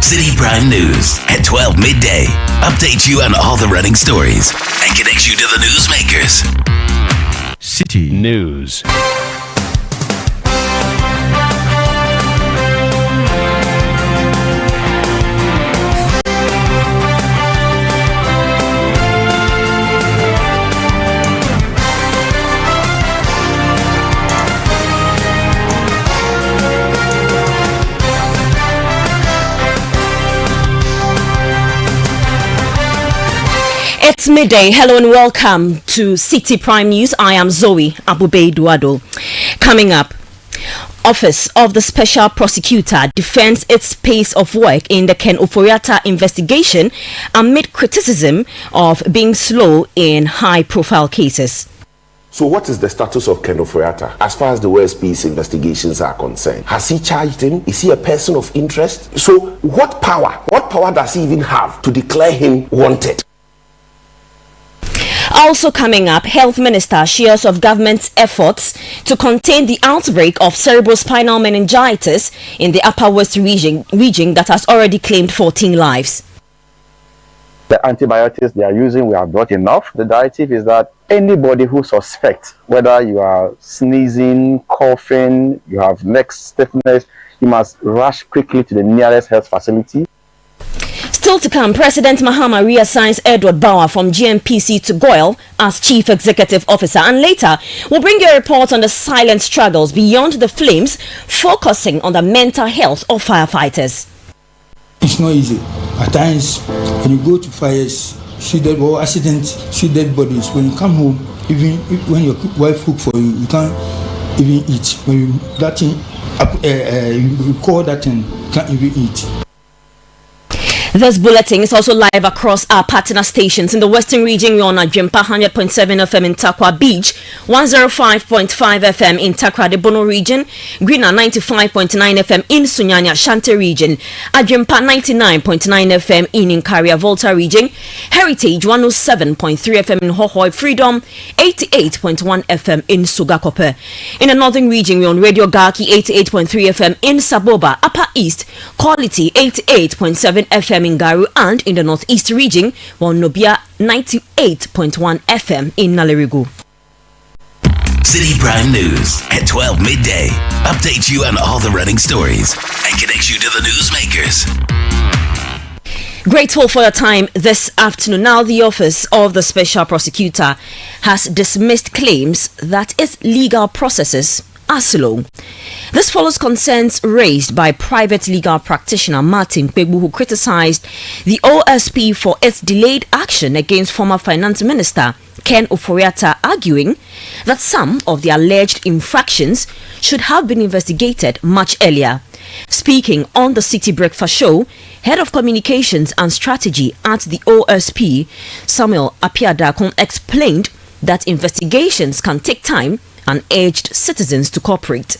Citi Prime News at 12 midday. Update you on all the running stories and connect you to the newsmakers. Citi News. It's midday. Hello and welcome to Citi Prime News. I am Zoe Abubei-Duado. Coming up, Office of the Special Prosecutor defends its pace of work in the Ken Ofori-Atta investigation amid criticism of being slow in high-profile cases. So what is the status of Ken Ofori-Atta as far as the OSP's investigations are concerned? Has he charged him? Is he a person of interest? So what power does he even have to declare him wanted? Also coming up, Health Minister shares of government's efforts to contain the outbreak of cerebrospinal meningitis in the Upper West region that has already claimed 14 lives. The antibiotics they are using, we have brought enough. The directive is that anybody who suspects, whether you are sneezing, coughing, you have neck stiffness, you must rush quickly to the nearest health facility. Still to come, President Mahama reassigns Edward Bauer from GMPC to GOIL as Chief Executive Officer. And later, we'll bring you a report on the silent struggles beyond the flames, focusing on the mental health of firefighters. It's not easy. At times, when you go to fires, see dead or accidents, see dead bodies. When you come home, even when your wife cook for you, you can't even eat. When you record that thing, you can't even eat. This bulletin is also live across our partner stations in the Western region. We're on Ajimpa 100.7 FM in Takwa Beach, 105.5 FM in Takra de Bono region, Greener 95.9 FM in Sunyanya Shante region, Ajimpa 99.9 FM in Inkaria Volta region, Heritage 107.3 FM in Hohoi, Freedom 88.1 FM in Sugakope. In the Northern region, we're on Radio Gaki 88.3 FM in Saboba, Upper East, Quality 88.7 FM in Garu, and in the Northeast region, while Nobia 98.1 FM in Nalerigu. Citi Prime News at 12 midday. Update you on all the running stories and connect you to the newsmakers. Grateful for your time this afternoon. Now, the Office of the Special Prosecutor has dismissed claims that its legal processes are slow. This follows concerns raised by private legal practitioner Martin Pegbu, who criticized the OSP for its delayed action against former Finance Minister Ken Ofori-Atta, arguing that some of the alleged infractions should have been investigated much earlier. Speaking on the Citi Breakfast Show, Head of Communications and Strategy at the OSP, Samuel Apiadakun, explained that investigations can take time and urged citizens to cooperate.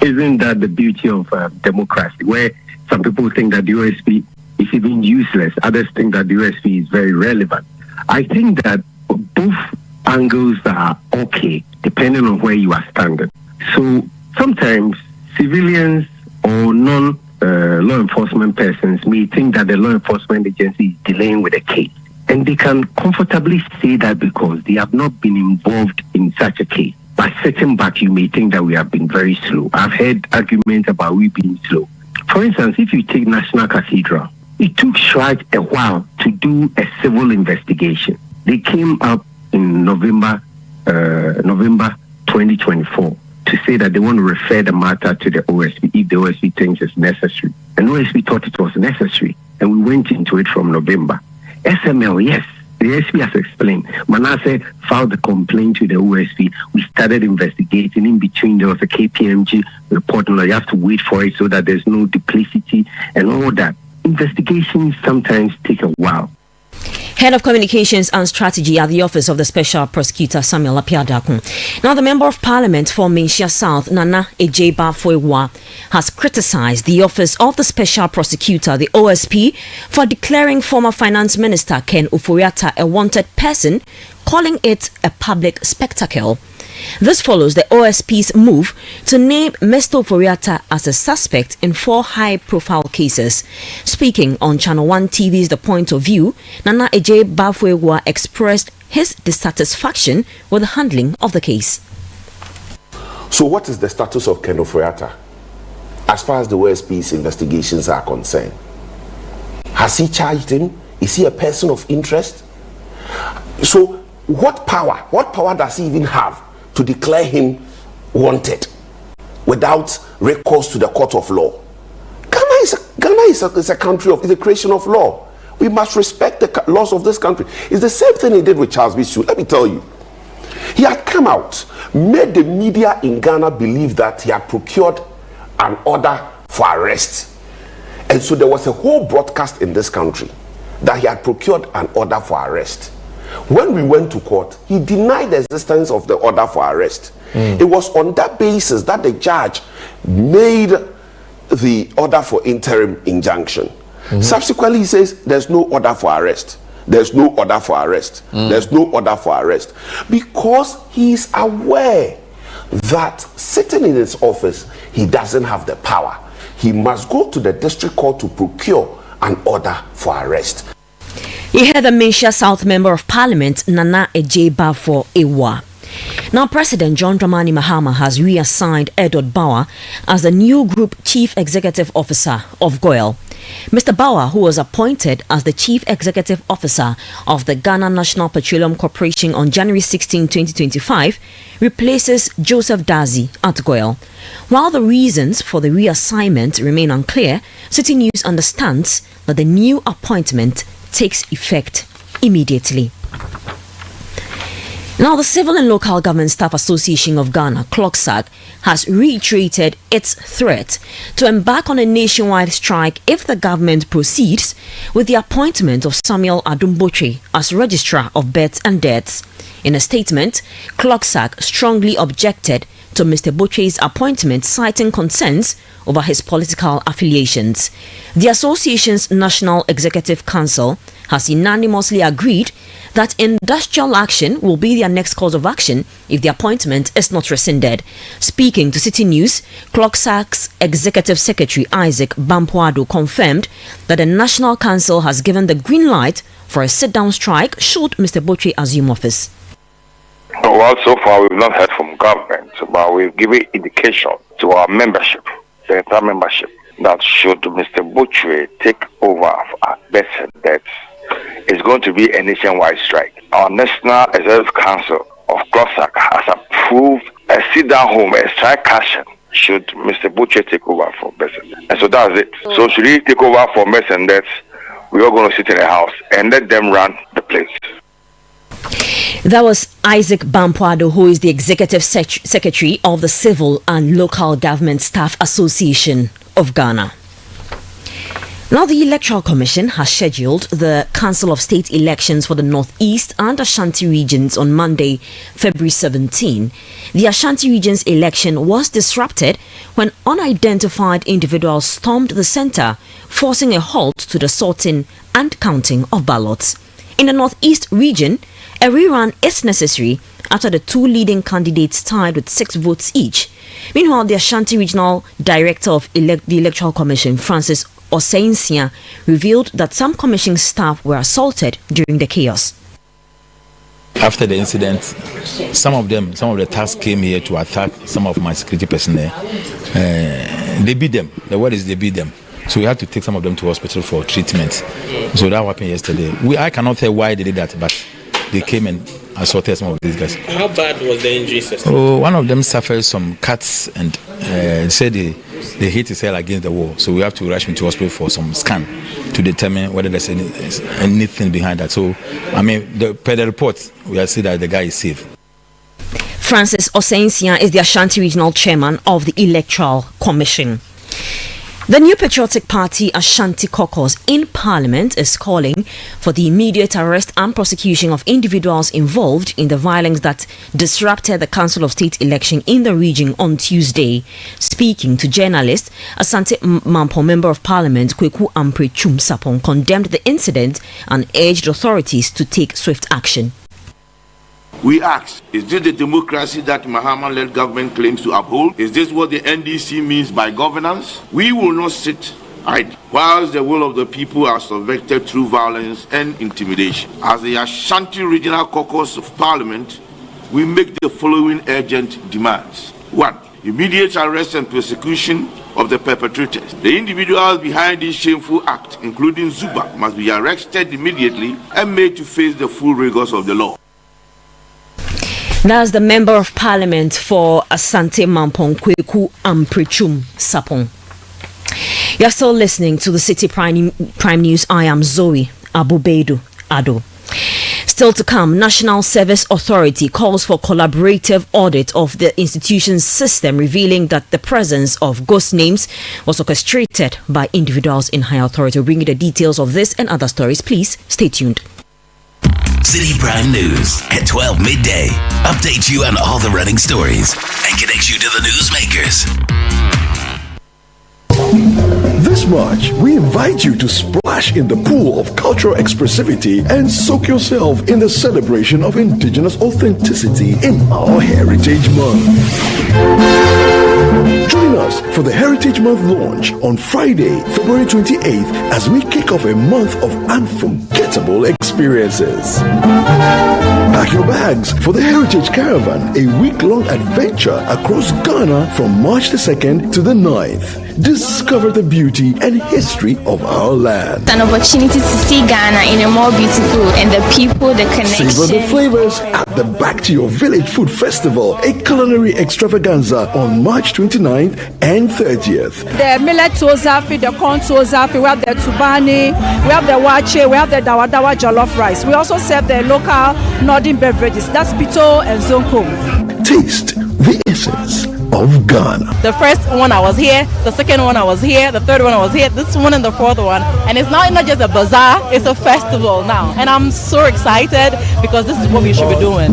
Isn't that the beauty of democracy, where some people think that the OSP is even useless, others think that the OSP is very relevant? I think that both angles are okay, depending on where you are standing. So sometimes civilians or non-law enforcement persons may think that the law enforcement agency is dealing with a case. And they can comfortably say that because they have not been involved in such a case. By sitting back, you may think that we have been very slow. I've heard arguments about we being slow. For instance, if you take National Cathedral, it took Shrike a while to do a civil investigation. They came up in November 2024 to say that they want to refer the matter to the OSP if the OSP thinks it's necessary. And OSP thought it was necessary, and we went into it from November. SML, yes, the OSP has explained. Manasseh filed the complaint to the OSP. We started investigating. In between, there was a KPMG report, and you have to wait for it so that there's no duplicity and all that. Investigations sometimes take a while. Head of Communications and Strategy at the Office of the Special Prosecutor, Samuel Apiadakun. Now, the Member of Parliament for Menchia South, Nana Ejeba Foewa, has criticized the Office of the Special Prosecutor, the OSP, for declaring former Finance Minister Ken Ofori-Atta a wanted person, calling it a public spectacle. This follows the OSP's move to name Mr. Ofori-Atta as a suspect in 4 high-profile cases. Speaking on Channel 1 TV's The Point of View, Nana Ejay Bafo-Ewuah expressed his dissatisfaction with the handling of the case. So what is the status of Ken Ofori-Atta as far as the OSP's investigations are concerned? Has he charged him? Is he a person of interest? So what power does he even have to declare him wanted without recourse to the court of law? Ghana is a country of, is a creation of law. We must respect the laws of this country. It's the same thing he did with Charles Bisu. Let me tell you. He had come out, made the media in Ghana believe that he had procured an order for arrest. And so there was a whole broadcast in this country that he had procured an order for arrest. When we went to court, he denied the existence of the order for arrest. It was on that basis that the judge made the order for interim injunction. Subsequently, he says there's no order for arrest. There's no order for arrest. There's no order for arrest. Because he is aware that sitting in his office, he doesn't have the power. He must go to the district court to procure an order for arrest. He had the Malaysia South Member of Parliament, Nana Ejay Bafo-Ewuah. Now, President John Dramani Mahama has reassigned Edward Bauer as the new Group Chief Executive Officer of GOIL. Mr. Bauer, who was appointed as the Chief Executive Officer of the Ghana National Petroleum Corporation on January 16, 2025, replaces Joseph Dazi at GOIL. While the reasons for the reassignment remain unclear, Citi News understands that the new appointment takes effect immediately. Now, the Civil and Local Government Staff Association of Ghana, CLOGSAG, has reiterated its threat to embark on a nationwide strike if the government proceeds with the appointment of Samuel Adumbotre as Registrar of Births and Deaths. In a statement, CLOGSAG strongly objected to Mr. Botre's appointment, citing concerns over his political affiliations. The association's National Executive Council has unanimously agreed that industrial action will be their next course of action if the appointment is not rescinded. Speaking to Citi News, CLOGSAG's Executive Secretary Isaac Bampoado confirmed that the National Council has given the green light for a sit-down strike should Mr. Botre assume office. Well, so far we've not heard from government, but we've given indication to our membership, the entire membership, that should Mr. Botre take over at Births and Deaths, it's going to be a nationwide strike. Our National Executive Council of CLOGSAG has approved a sit-down home, a strike action, should Mr. Botre take over for Births and Deaths. And so that's it. So should he take over for Births and Deaths, we're all going to sit in a house and let them run the place. That was Isaac Bampoado, who is the Executive Secretary of the Civil and Local Government Staff Association of Ghana. Now, the Electoral Commission has scheduled the Council of State elections for the Northeast and Ashanti regions on Monday, February 17. The Ashanti region's election was disrupted when unidentified individuals stormed the centre, forcing a halt to the sorting and counting of ballots. In the Northeast region, a rerun is necessary after the two leading candidates tied with 6 votes each. Meanwhile, the Ashanti Regional Director of the Electoral Commission, Francis Oseinsia, revealed that some commission staff were assaulted during the chaos. After the incident, some of the tasks came here to attack some of my security personnel. They beat them. The word is they beat them. So we had to take some of them to hospital for treatment. So that happened yesterday. I cannot tell why they did that, but they came and assaulted some of these guys. How bad was the injury system? One of them suffered some cuts and said they hit his head against the wall. So we have to rush him to hospital for some scan to determine whether there's anything behind that. So, per the report, we have seen that the guy is safe. Francis Oseinsia is the Ashanti Regional Chairman of the Electoral Commission. The New Patriotic Party Ashanti Caucus in Parliament is calling for the immediate arrest and prosecution of individuals involved in the violence that disrupted the Council of State election in the region on Tuesday. Speaking to journalists, Asante Mampo Member of Parliament Kweku Ampre Chum Sapong condemned the incident and urged authorities to take swift action. We ask, is this the democracy that Mahama-led government claims to uphold? Is this what the NDC means by governance? We will not sit idle whilst the will of the people are subverted through violence and intimidation. As the Ashanti Regional Caucus of Parliament, we make the following urgent demands. 1. Immediate arrest and persecution of the perpetrators. The individuals behind this shameful act, including Zuba, must be arrested immediately and made to face the full rigors of the law. That's the Member of Parliament for Asante Mampong Kweku Amprichum Sapong. You're still listening to the Citi Prime News. I am Zoe Abubedu Ado. Still to come, National Service Authority calls for collaborative audit of the institution's system, revealing that the presence of ghost names was orchestrated by individuals in high authority. We'll bring you the details of this and other stories. Please stay tuned. Citi Prime News at 12 midday. Update you on all the running stories and connect you to the newsmakers. This March, we invite you to splash in the pool of cultural expressivity and soak yourself in the celebration of indigenous authenticity in our Heritage Month. Join us for the Heritage Month launch on Friday, February 28th, as we kick off a month of unforgettable experiences. Pack your bags for the Heritage Caravan, a week-long adventure across Ghana from March the 2nd to the 9th. Discover the beauty and history of our land. An opportunity to see Ghana in a more beautiful, and the people, the connection. Savor the flavors at the Back to Your Village Food Festival, a culinary extravaganza on March 29th and 30th. The millet tozafi, the corn tozafi, we have the tubani, we have the wache, we have the dawadawa jollof rice. We also serve the local northern beverages. That's pito and zonko. Taste the essence of Ghana. The first one I was here, the second one I was here, the third one I was here, this one and the fourth one. And it's not just a bazaar, it's a festival now. And I'm so excited because this is what we should be doing.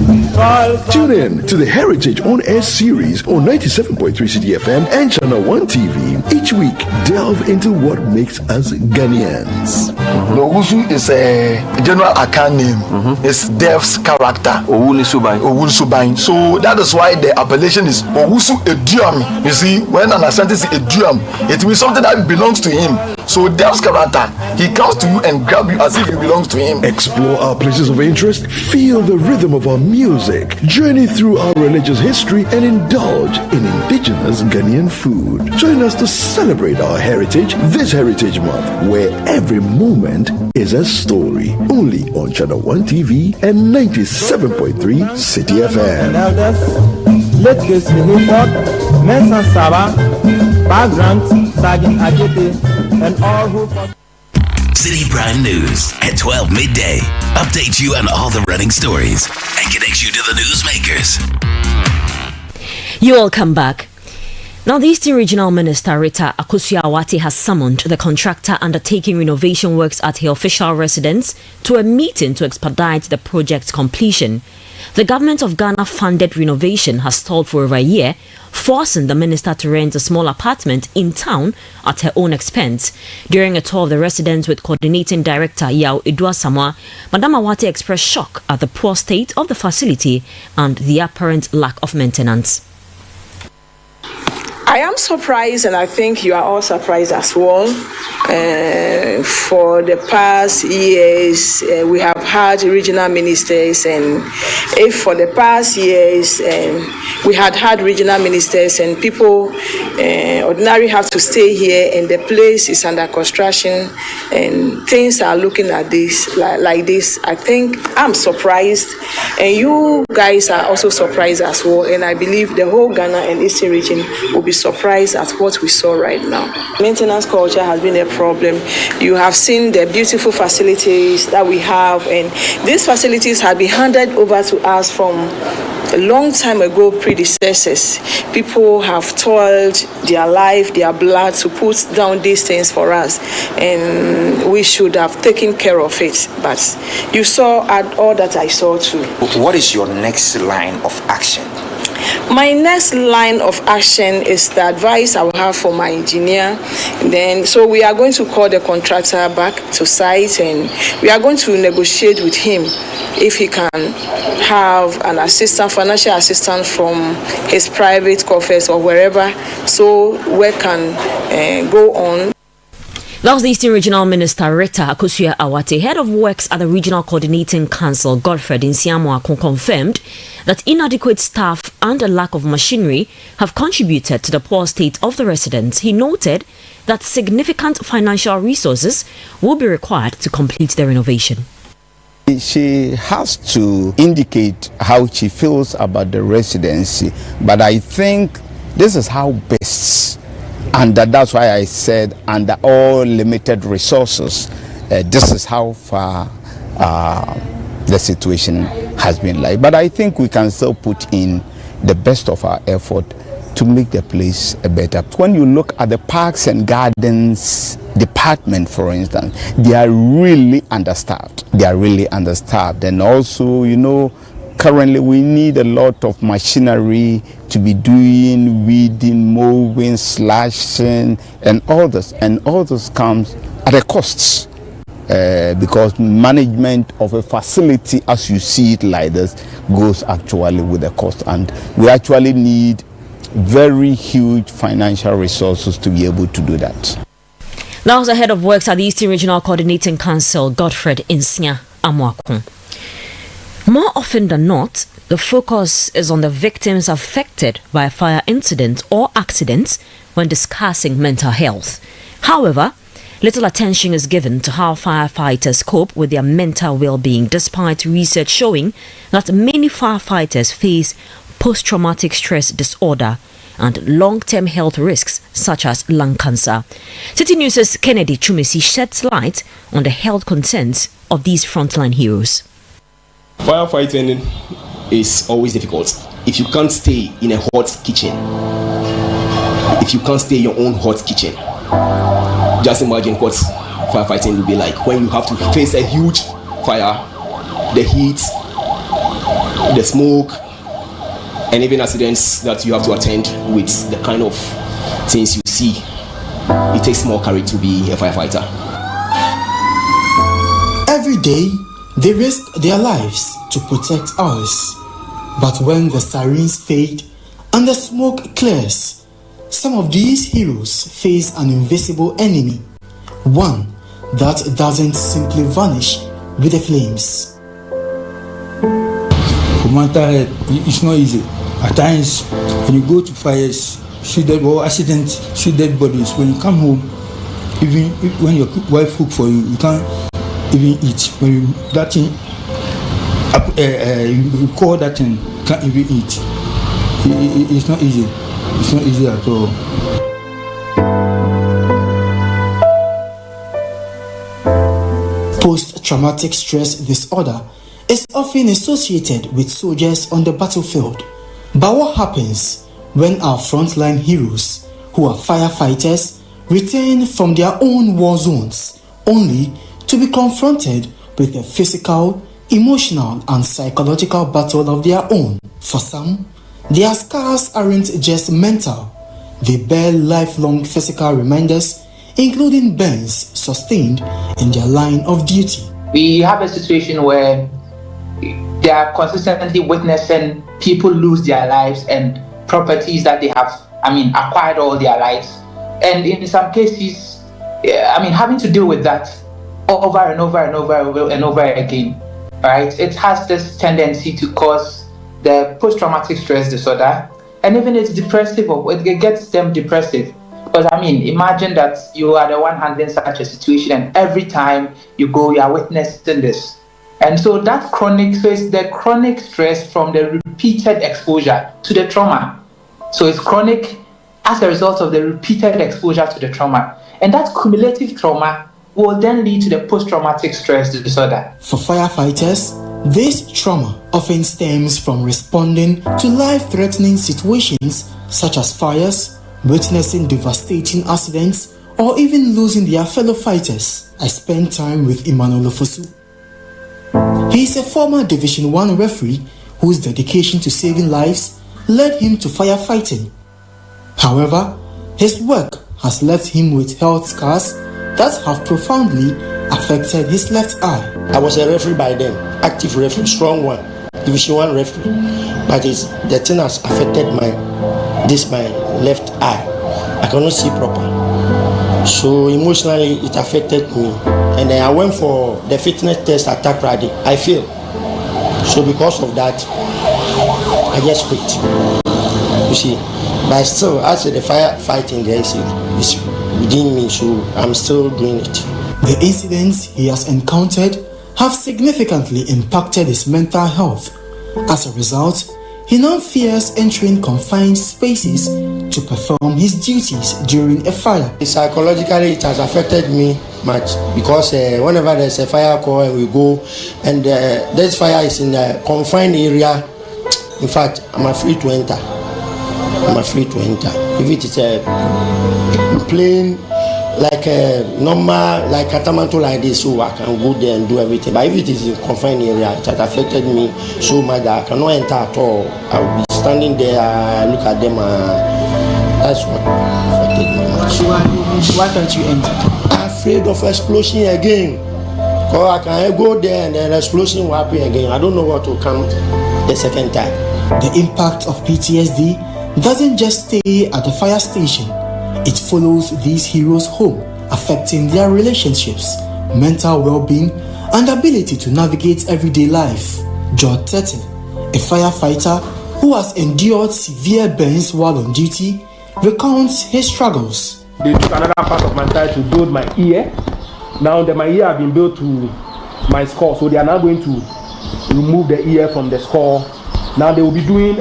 Tune in to the Heritage On Air series on 97.3 Citi FM and Channel 1 TV. Each week, delve into what makes us Ghanaians. Owusu is a general account name. It's Dev's character. Owun Subain. So that is why the appellation is Owusu Eduam. You see, when an Asante is Eduam, it means something that belongs to him. So Dev's character, he comes to you and grab you as if it belongs to him. Explore our places of interest, feel the rhythm of our music, journey through our religious history, and indulge in indigenous Ghanaian food. Join us to celebrate our heritage this Heritage Month, where every moment is a story. Only on Channel 1 TV and 97.3 Citi FM. Let's get Minifort, Mensa Saba, Background, Sagin Ajete, and all who fought. Citi Prime News at 12 midday. Update you on all the running stories and connect you to the newsmakers. You all come back. Now, the Eastern Regional Minister Rita Akosua-Awati has summoned the contractor undertaking renovation works at her official residence to a meeting to expedite the project's completion. The government of Ghana funded renovation has stalled for over a year, forcing the minister to rent a small apartment in town at her own expense. During a tour of the residence with coordinating director Yao Edua Samoa, Madam Awati expressed shock at the poor state of the facility and the apparent lack of maintenance. I am surprised, and I think you are all surprised as well. For the past years, we have had regional ministers, and if for the past years we had regional ministers and people ordinarily have to stay here, and the place is under construction, and things are looking at this like this, I think I'm surprised, and you guys are also surprised as well. And I believe the whole Ghana and Eastern region will be surprised at what we saw right now. Maintenance culture has been a problem. You have seen the beautiful facilities that we have, and these facilities have been handed over to us from a long time ago, predecessors. People have toiled their life, their blood to put down these things for us, and we should have taken care of it. But you saw all that I saw too. What is your next line of action? My next line of action is the advice I will have for my engineer. So we are going to call the contractor back to site, and we are going to negotiate with him if he can have an assistant, financial assistant from his private coffers or wherever, so work can go on. That was the Eastern Regional Minister Rita Akosua Awate. Head of Works at the Regional Coordinating Council, Godfred Nsiamoako, confirmed that inadequate staff and a lack of machinery have contributed to the poor state of the residents. He noted that significant financial resources will be required to complete the renovation. She has to indicate how she feels about the residency, but I think this is how best. And that's why I said, under all limited resources, this is how far the situation has been like. But I think we can still put in the best of our effort to make the place better. When you look at the Parks and Gardens department, for instance, they are really understaffed. And also, currently we need a lot of machinery to be doing weeding, mowing, slashing, and all this. And all this comes at a cost, because management of a facility, as you see it like this, goes actually with a cost. And we actually need very huge financial resources to be able to do that. That was the head of works at the Eastern Regional Coordinating Council, Godfred Nsiamoako. More often than not, the focus is on the victims affected by a fire incident or accident when discussing mental health. However, little attention is given to how firefighters cope with their mental well-being, despite research showing that many firefighters face post-traumatic stress disorder and long-term health risks such as lung cancer. Citi News' Kennedy Chumesi sheds light on the health concerns of these frontline heroes. Firefighting is always difficult. If you can't stay in a hot kitchen, if you can't stay in your own hot kitchen, just imagine what firefighting will be like when you have to face a huge fire, the heat, the smoke, and even accidents that you have to attend with the kind of things you see. It takes more courage to be a firefighter. Every day, they risk their lives to protect us. But when the sirens fade and the smoke clears, some of these heroes face an invisible enemy, one that doesn't simply vanish with the flames. For mental health, it's not easy. At times, when you go to fires, see dead or accidents, see dead bodies. When you come home, even when your wife cook for you, you can't even eat. When you that thing, you call that thing, you can't even eat. It's not easy. It's not easy at all. Post-traumatic stress disorder is often associated with soldiers on the battlefield. But what happens when our frontline heroes, who are firefighters, return from their own war zones, only to be confronted with a physical, emotional, and psychological battle of their own? For some, their scars aren't just mental, they bear lifelong physical reminders, including burns sustained in their line of duty. We have a situation where they are consistently witnessing people lose their lives and properties that they have, acquired all their lives. And in some cases, having to deal with that over and over and over and over again, right? It has this tendency to cause the post-traumatic stress disorder, and even it's depressive, or it gets them depressive. Because imagine that you are the one handling such a situation, and every time you go, you are witnessing this. And so it's the chronic stress from the repeated exposure to the trauma. So it's chronic as a result of the repeated exposure to the trauma. And that cumulative trauma will then lead to the post-traumatic stress disorder. For firefighters, this trauma often stems from responding to life-threatening situations such as fires, witnessing devastating accidents, or even losing their fellow fighters. I spent time with Emmanuel Ofosu. He is a former Division 1 referee whose dedication to saving lives led him to firefighting. However, his work has left him with health scars that have profoundly affected his left eye. I was a referee by then, active referee, strong one, Division 1 referee. But the thing has affected my left eye. I cannot see proper. So emotionally, it affected me. And then I went for the fitness test at Takrady. I failed. So because of that, I just quit. You see, but still, as the firefighting there is within me, so I'm still doing it. The incidents he has encountered have significantly impacted his mental health. As a result, he now fears entering confined spaces to perform his duties during a fire. Psychologically, it has affected me much because whenever there's a fire call and we go, and this fire is in a confined area, in fact, I'm afraid to enter. If it is a plain, like a normal, like Katamanto like this, so I can go there and do everything. But if it is in confined area, it has affected me so much that I cannot enter at all. I will be standing there, look at them, that's what affected me much. Why can't you enter? I'm afraid of explosion again. Because I can go there and then explosion will happen again. I don't know what will come the second time. The impact of PTSD doesn't just stay at the fire station. It follows these heroes home, affecting their relationships, mental well-being, and ability to navigate everyday life. George Tete, a firefighter who has endured severe burns while on duty, recounts his struggles. They took another part of my thigh to build my ear. Now that my ear has been built to my skull, so they are now going to remove the ear from the skull. Now they will be doing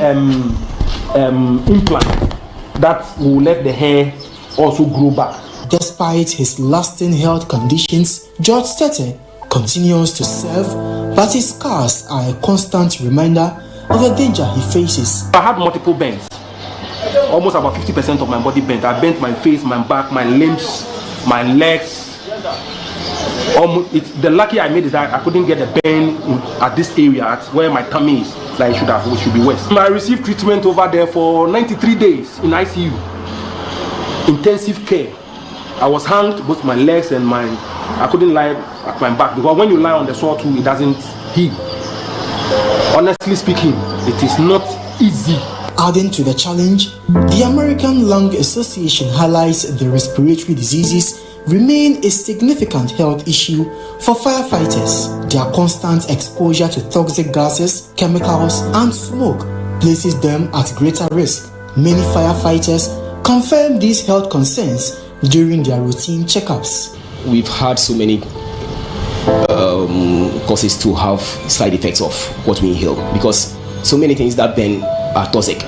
implant that will let the hair also grow back. Despite his lasting health conditions, George Tete continues to serve, but his scars are a constant reminder of the danger he faces. I had multiple bends, almost about 50% of my body bent. I bent my face, my back, my limbs, my legs. The lucky I made is that I couldn't get the bend at this area, at where my tummy is, like it should have, which should be west. I received treatment over there for 93 days in ICU. Intensive care. I was hanged, both my legs and I couldn't lie at my back, because when you lie on the saw too, it doesn't heal. Honestly speaking, it is not easy. Adding to the challenge, the American Lung Association highlights the respiratory diseases remain a significant health issue for firefighters. Their constant exposure to toxic gases, chemicals, and smoke places them at greater risk. Many firefighters confirm these health concerns during their routine checkups. We've had so many causes to have side effects of what we inhale, because so many things that burn are toxic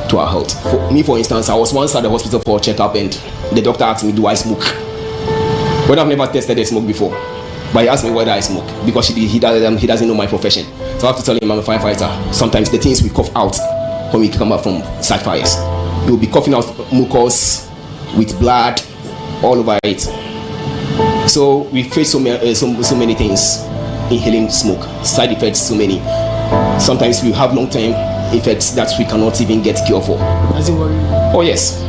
to our health. For me, for instance, I was once at the hospital for a checkup and the doctor asked me, do I smoke? But I've never tested the smoke before. But he asked me whether I smoke, because he doesn't know my profession. So I have to tell him I'm a firefighter. Sometimes the things we cough out when we come back from side fires, you'll be coughing out mucus with blood all over it. So we face so many things, inhaling smoke, side effects so many. Sometimes we have long-term effects that we cannot even get cure for. Does it worry you? Oh yes,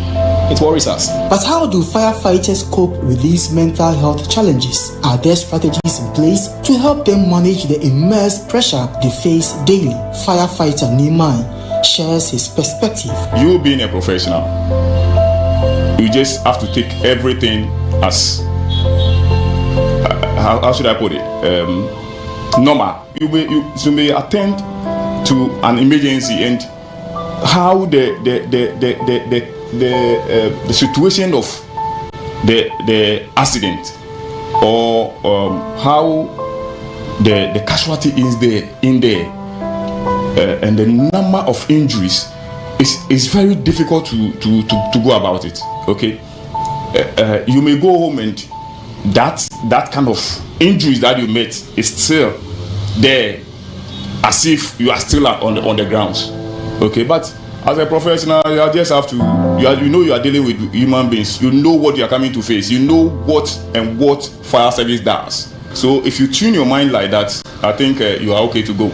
it worries us. But how do firefighters cope with these mental health challenges? Are there strategies in place to help them manage the immense pressure they face daily? Firefighter Nimai shares his perspective. You being a professional, you just have to take everything as how should I put it? Normal. You may attend to an emergency, and how the situation of the accident, or how the casualty is in there, and the number of injuries is very difficult to go about it. Okay, you may go home and that kind of injuries that you met is still there, as if you are still on the grounds. Okay, but as a professional, you just have to, you are dealing with human beings. You know what you are coming to face. You know what fire service does. So if you tune your mind like that, I think you are okay to go.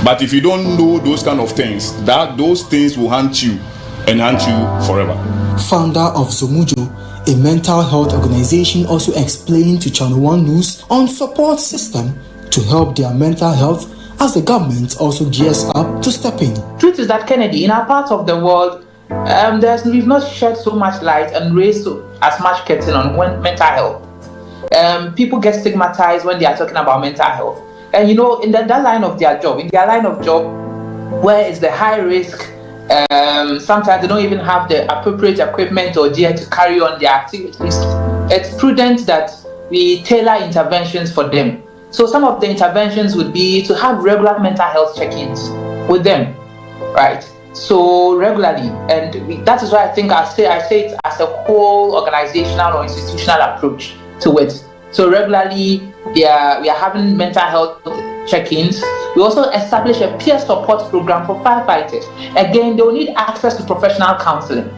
But if you don't know those kind of things, those things will haunt you and haunt you forever. Founder of Zomujo, a mental health organization, also explained to Channel One News on support system to help their mental health as the government also gears up to step in. Truth is that, Kennedy, in our part of the world, we've not shed so much light and raised as much curtain on mental health. People get stigmatized when they are talking about mental health. And you know, in that line of their job, where it's the high risk, sometimes they don't even have the appropriate equipment or gear to carry on their activities. It's prudent that we tailor interventions for them. So some of the interventions would be to have regular mental health check-ins with them, right? So regularly, and that is why I think I say it as a whole organizational or institutional approach to it. So regularly, we are having mental health check-ins. We also establish a peer support program for firefighters. Again, they will need access to professional counseling.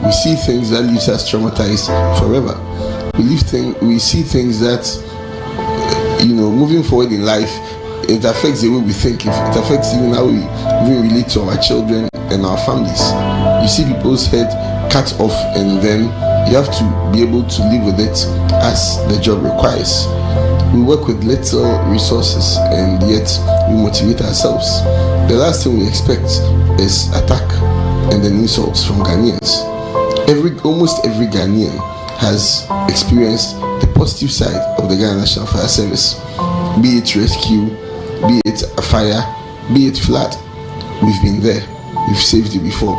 We see things that leaves us traumatized forever. We see things that, moving forward in life, it affects the way we think. It affects even how we relate to our children and our families. You see people's head cut off, and then you have to be able to live with it as the job requires. We work with little resources, and yet we motivate ourselves. The last thing we expect is attack and then insults from Ghanaians. Almost every Ghanaian has experienced the positive side of the Ghana National Fire Service, be it rescue, be it a fire, be it flood. We've been there. We've saved you before.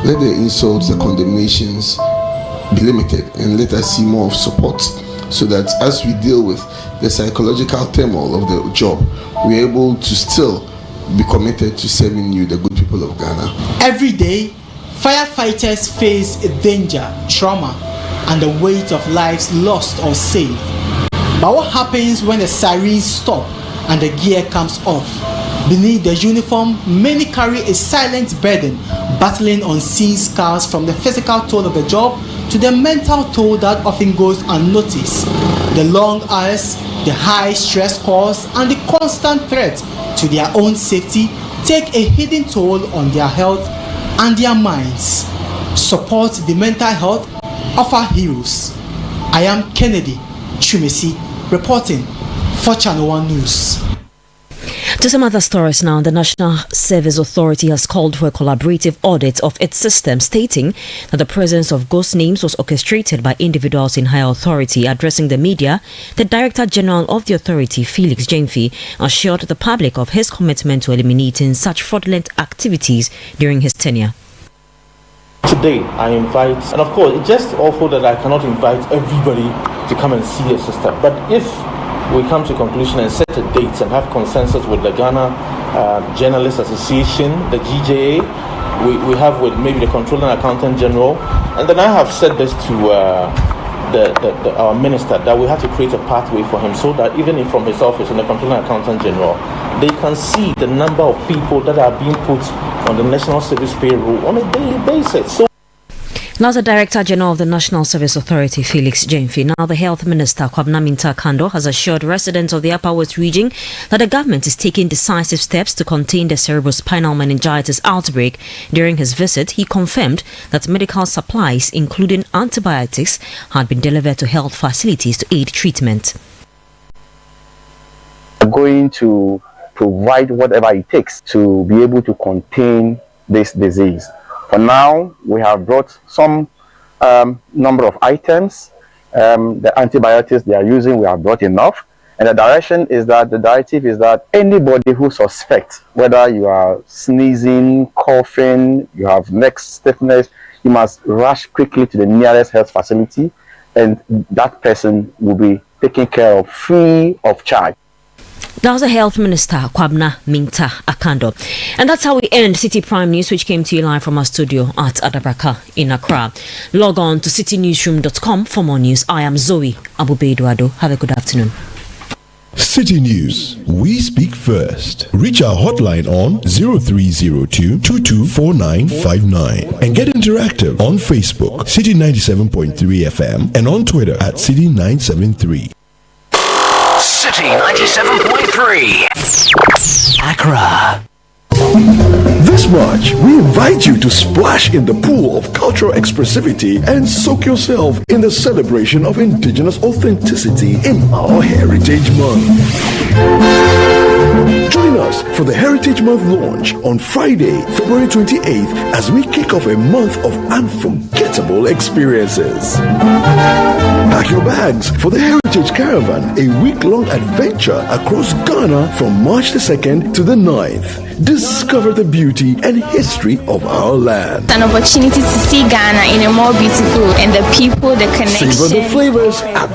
Let the insults, the condemnations be limited, and let us see more of support, so that as we deal with the psychological turmoil of the job, we're able to still be committed to serving you, the good people of Ghana. Every day, firefighters face danger, trauma, and the weight of lives lost or saved. But what happens when the sirens stop and the gear comes off? Beneath the uniform, many carry a silent burden, battling unseen scars from the physical toll of the job to the mental toll that often goes unnoticed. The long hours, the high stress scores, and the constant threat to their own safety take a hidden toll on their health and their minds. Support the mental health of our heroes. I am Kennedy Chumesi, reporting for Channel One News. To some other stories now, the National Service Authority has called for a collaborative audit of its system, stating that the presence of ghost names was orchestrated by individuals in higher authority. Addressing the media, the Director General of the authority, Felix Jemfi, assured the public of his commitment to eliminating such fraudulent activities during his tenure. Today, I invite, and of course, it's just awful that I cannot invite everybody to come and see the system, but if we come to a conclusion and set a date and have consensus with the Ghana Journalists Association, the GJA, we have with maybe the Controller and Accountant General, and then I have said this to our minister, that we have to create a pathway for him, so that even if from his office and the Controller and Accountant General, they can see the number of people that are being put on the National Service payroll on a daily basis. So now the Director General of the National Service Authority, Felix Jemfi. Now the Health Minister, Kwabena Mintah Akando, has assured residents of the Upper West region that the government is taking decisive steps to contain the cerebrospinal meningitis outbreak. During his visit, he confirmed that medical supplies, including antibiotics, had been delivered to health facilities to aid treatment. We're going to provide whatever it takes to be able to contain this disease. For now, we have brought some number of items. The antibiotics they are using, we have brought enough. And the directive is that anybody who suspects, whether you are sneezing, coughing, you have neck stiffness, you must rush quickly to the nearest health facility, and that person will be taken care of free of charge. That was the Health Minister, Kwabena Mintah Akando. And that's how we end Citi Prime News, which came to you live from our studio at Adabraka in Accra. Log on to citinewsroom.com for more news. I am Zoe Abubeduado. Have a good afternoon. Citi News, we speak first. Reach our hotline on 0302 224959 and get interactive on Facebook, Citi 97.3 FM, and on Twitter at Citi 973. City 97.3. Accra. This March, we invite you to splash in the pool of cultural expressivity and soak yourself in the celebration of indigenous authenticity in our Heritage Month. Join us for the Heritage Month launch on Friday, February 28th as we kick off a month of unforgettable experiences. Pack your bags for the Heritage Caravan, a week-long adventure across Ghana from March the 2nd to the 9th. Discover the beauty and history of our land. An opportunity to see Ghana in a more beautiful and the people, the connection. Savor the flavors at the